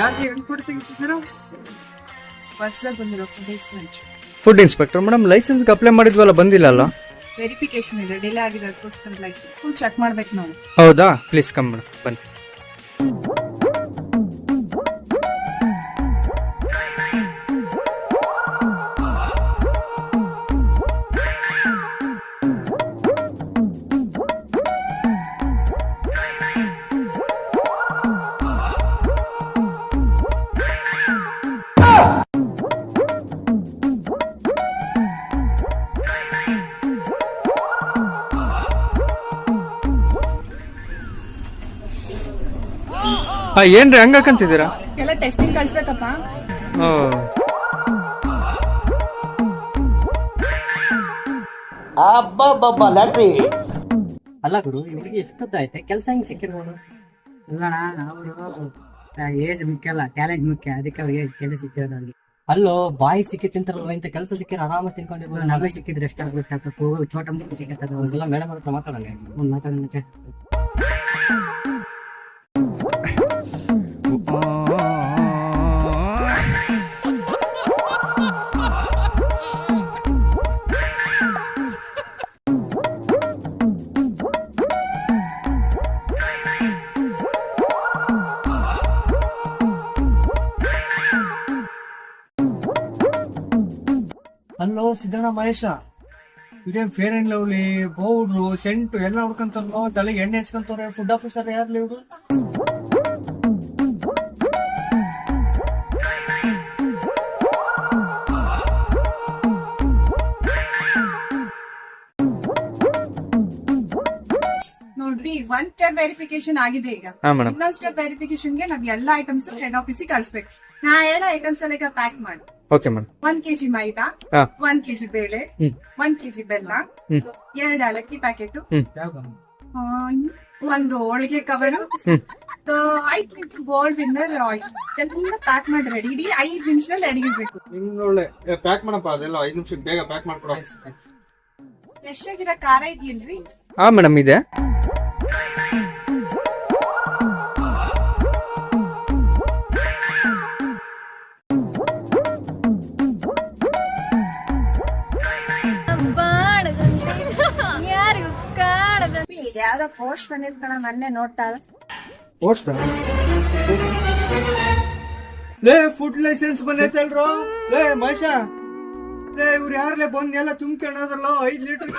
ಯಾಕೆ ಹೇಳ್ಕೊಟ್ಟು ತೆಗಿತಿದ್ದೀರಾ? ಹೊಸದಾಗಿ ಬಂದಿರೋ ಫುಡ್ ಇನ್ಸ್ಪೆಕ್ಟರ್ ಮೇಡಮ್, ಲೈಸೆನ್ಸ್ಗೆ ಅಪ್ಲೈ ಮಾಡಿದ್ವಲ್ಲ, ಬಂದಿಲ್ಲ ಅಲ್ಲ? ವೆರಿಫಿಕೇಶನ್ ಇದೆ, ಡಿಲೇ ಆಗಿದೆ, ಅದಕ್ಕೋಸ್ಕರ ಲೈಸೆನ್ಸ್ ಫುಲ್ ಚೆಕ್ ಮಾಡ್ಬೇಕು ನಾವು. ಹೌದಾ? ಪ್ಲೀಸ್ ಕಮ್ ಮೇಡಮ್, ಬನ್ನಿ. ಏನ್ರಿ ಹಂಗಾಕಂತಿದ್ದೀರಾ? ಎಲ್ಲ ಟೆಸ್ಟಿಂಗ್ ಕಳ್ಸ್ಬೇಕಪ್ಪ. ಅಲ್ಲ ಗುರು, ಇವ್ರಿಗೆ ಎಷ್ಟೊತ್ತಾಯ್ತೆ ಕೆಲಸ ಹೆಂಗ್ ಸಿಕ್ಕಿರ್ಬೋದು? ಇಲ್ಲಣ್ಣ, ಅವರು ಏಜ್ ಮುಖ್ಯ ಅಲ್ಲ, ಟ್ಯಾಲೆಂಟ್ ಮುಖ್ಯ. ಅದಕ್ಕೆ ಅವ್ರಿಗೆ ಕೆಲಸ ಸಿಕ್ಕಿರೋದು. ಅವ್ರಿಗೆ ಅಲ್ಲೋ ಬಾಯಿ ಸಿಕ್ಕಿತ್ತಂತಾರಲ್ಲ, ಇಂಥ ಕೆಲಸ ಸಿಕ್ಕಿರ ಆರಾಮ ತಿನ್ಕೊಂಡಿರ್ಬೋದು. ನಮಗೆ ಸಿಕ್ಕಿದ್ರೆ ಎಷ್ಟು ಗೊತ್ತಾಗ್ಬೇಕು. ಚೋಟ ಮುಖ್ಯ ಸಿಕ್ಕತ್ತದ. ಒಂದ್ಸಲ ಮೇಡಮ್ ಹತ್ರ ಮಾತಾಡಂಗೆ. ಮಾತಾಡೋಣ. ಹಲೋ ಸಿದ್ದಣ್ಣ, ಮಹೇಶ, ಇದೇನ್ fair and lovely, powder, scent ಎಲ್ಲ ಹುಡ್ಕೊಂತಾರ, ತಲೆಗೆ ಎಣ್ಣೆ ಹಚ್ಕೊಂತವ್ರೆ. ಫುಡ್ ಆಫೀಸರ್ ಯಾರ್ಲಿ ಇವ್ರು? ನೋಡ್ರಿ, ಒನ್ ಸ್ಟೆಪ್ ವೆರಿಫಿಕೇಶನ್ ಆಗಿದೆ. ಈಗ ಹಾ ಮೇಡಮ್. ಇನ್ನೊಂದ್ ಸ್ಟೆಪ್ ವೆರಿಫಿಕೇಶನ್ ಗೆ ನಾವ್ ಎಲ್ಲಾ ಐಟಮ್ಸ್ ಹೆಡ್ ಆಫೀಸ್ ಕಳ್ಸ್ಬೇಕು. ನಾ ಹೇಳೋ ಐಟಮ್ಸ್ ಎಲ್ಲ ಈಗ ಪ್ಯಾಕ್ ಮಾಡಿ. Okay madam. 1 kg ಮೈದಾ, ಹಾ. 1 kg ಬೇಳೆ, 1 kg ಬೆಲ್ಲ, 2 ಏಲಕ್ಕಿ ಪ್ಯಾಕೆಟ್, ಒಂದು ಹೋಳಿಗೆ cover, 5 litre Gold Winner oil ಎಲ್ಲ ಪ್ಯಾಕ್ ಮಾಡಿ ರೆಡಿ. ಇಡೀ 5 ನಿಮಿಷದಲ್ಲಿ ರೆಡಿ ಇರ್ಬೇಕು. ಒಳ್ಳೆ ಪ್ಯಾಕ್ ಮಾಡಪ್ಪ, ಅದೆಲ್ಲ 5 ನಿಮಿಷಕ್ಕೆ ಬೇಗ ಪ್ಯಾಕ್ ಮಾಡ್ಕೊಡ. ಫ್ರೆಶ್ ಆಗಿರೋ ಖಾರ ಇದೆಯೇನ್ರಿ? ಹಾ ಮೇಡಮ್, ಇದೆ. ಯಾವ್ದೋ ಪೋಸ್ಟ್ ಬಂದಿದ್ ಕಣ, ಮೊನ್ನೆ ನೋಡ್ತಾಳ. ಲೇ, ಫುಡ್ ಲೈಸೆನ್ಸ್ ಬಂದೈತಲ್ರೋ. ಲೇ ಮಹೇಶ, ಲೇ ಇವ್ರು ಯಾರ್ಲೇ ಬಂದ್ ಎಲ್ಲ ತುಂಬ್ಕೊಂಡೋದ್ರಲ್ಲ 5 ಲೀಟರ್